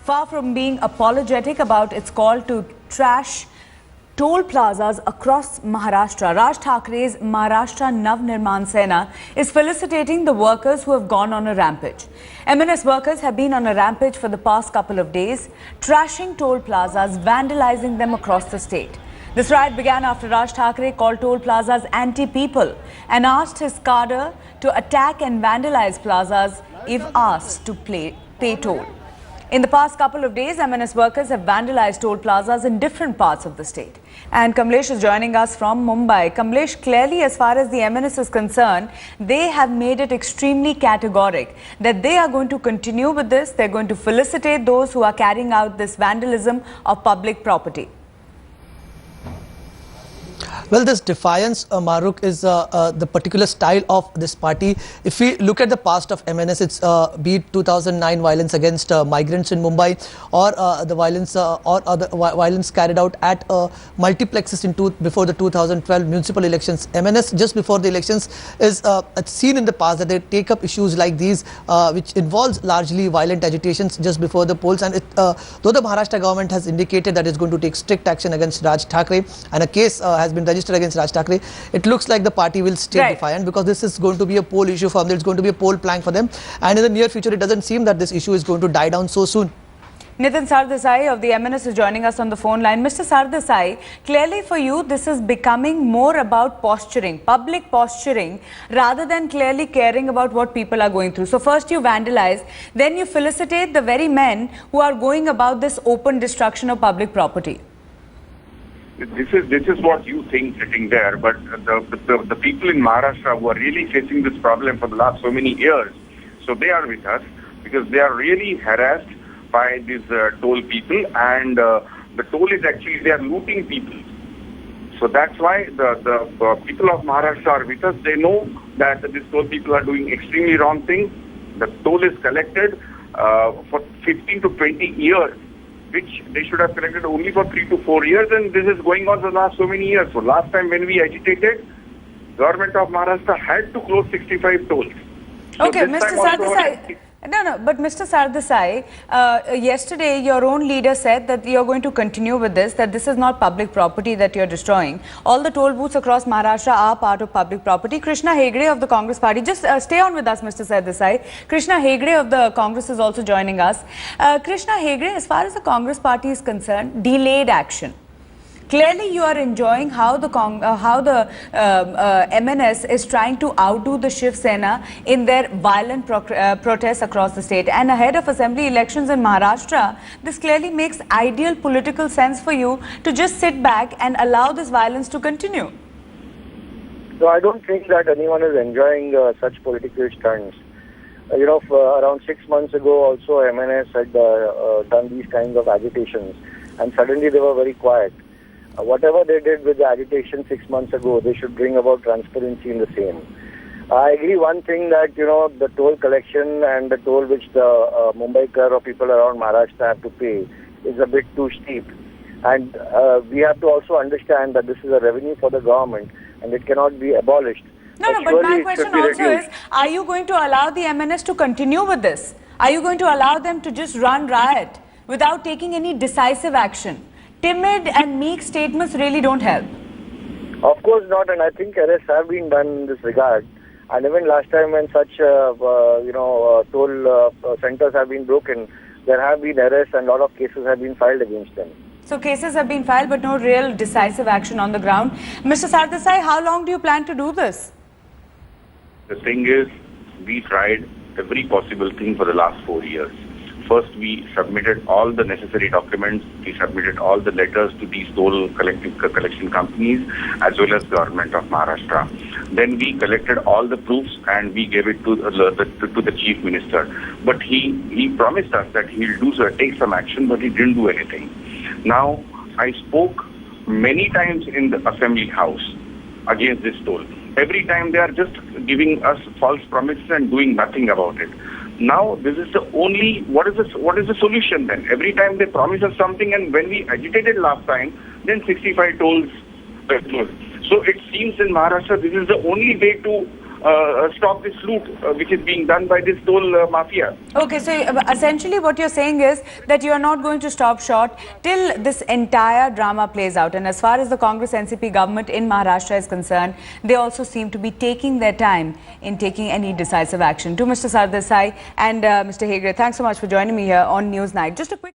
Far from being apologetic about its call to trash toll plazas across Maharashtra, Raj Thakre's Maharashtra Nav Nirman Sena is felicitating the workers who have gone on a rampage. MNS workers have been on a rampage for the past couple of days, trashing toll plazas, vandalizing them across the state. This riot began after Raj Thakre called toll plazas anti-people and asked his cadre to attack and vandalize plazas if asked to pay toll. In the past couple of days, MNS workers have vandalized toll plazas in different parts of the state. And Kamlesh is joining us from Mumbai. Kamlesh, clearly as far as the MNS is concerned, they have made it extremely categoric that they are going to continue with this. They're going to felicitate those who are carrying out this vandalism of public property. Well, this defiance, Maruk, is the particular style of this party. If we look at the past of MNS, it's be it 2009 violence against migrants in Mumbai, or the violence violence carried out at multiplexes before the 2012 municipal elections. MNS, just before the elections, is seen in the past that they take up issues like these, which involves largely violent agitations just before the polls. And though the Maharashtra government has indicated that it's going to take strict action against Raj Thakre, and a case has been registered against Raj Thakre, it looks like the party will stay defiant, because this is going to be a poll issue for them. It's going to be a poll plank for them, and in the near future it doesn't seem that this issue is going to die down so soon. Nitin Sardesai of the MNS is joining us on the phone line. Mr. Sardesai, clearly for you this is becoming more about posturing, public posturing, rather than clearly caring about what people are going through. So first you vandalize, then you felicitate the very men who are going about this open destruction of public property. This is what you think sitting there, but the people in Maharashtra who are really facing this problem for the last so many years, so they are with us because they are really harassed by these toll people, and the toll is actually, they are looting people. So that's why the people of Maharashtra are with us. They know that these toll people are doing extremely wrong things. The toll is collected for 15 to 20 years, which they should have collected only for 3 to 4 years, and this is going on for the last so many years. So last time when we agitated, government of Maharashtra had to close 65 tolls. Okay, Mr. Sardesai. No, but Mr. Sardesai, yesterday your own leader said that you're going to continue with this, that this is not public property that you're destroying. All the toll booths across Maharashtra are part of public property. Krishna Hegde of the Congress party, just stay on with us, Mr. Sardesai. Krishna Hegde of the Congress is also joining us. Krishna Hegde, as far as the Congress party is concerned, delayed action. Clearly, you are enjoying how the MNS is trying to outdo the Shiv Sena in their violent protests across the state. And ahead of assembly elections in Maharashtra, this clearly makes ideal political sense for you to just sit back and allow this violence to continue. So I don't think that anyone is enjoying such political stunts. Around 6 months ago also MNS had done these kinds of agitations, and suddenly they were very quiet. Whatever they did with the agitation 6 months ago, they should bring about transparency in the same. I agree one thing that, the toll collection and the toll which the Mumbaikar or people around Maharashtra have to pay is a bit too steep. And we have to also understand that this is a revenue for the government and it cannot be abolished. No, but my question also is, are you going to allow the MNS to continue with this? Are you going to allow them to just run riot without taking any decisive action? Timid and meek statements really don't help. Of course not, and I think arrests have been done in this regard. And even last time when such, toll centers have been broken, there have been arrests and a lot of cases have been filed against them. So cases have been filed, but no real decisive action on the ground. Mr. Sardesai, how long do you plan to do this? The thing is, we tried every possible thing for the last 4 years. First, we submitted all the necessary documents. We submitted all the letters to these toll collection companies as well as government of Maharashtra. Then we collected all the proofs and we gave it to the chief minister. But he promised us that he'll do so, take some action, but he didn't do anything. Now, I spoke many times in the assembly house against this toll. Every time they are just giving us false promises and doing nothing about it. Now, this is the only, what is the solution then? Every time they promise us something, and when we agitated last time, then 65 tolls were closed. So it seems in Maharashtra, this is the only way to stop this loot which is being done by this toll mafia. Okay, so essentially what you're saying is that you are not going to stop short till this entire drama plays out. And as far as the Congress NCP government in Maharashtra is concerned, they also seem to be taking their time in taking any decisive action. To Mr. Sardesai and Mr. Hegde, thanks so much for joining me here on Newsnight. Just a quick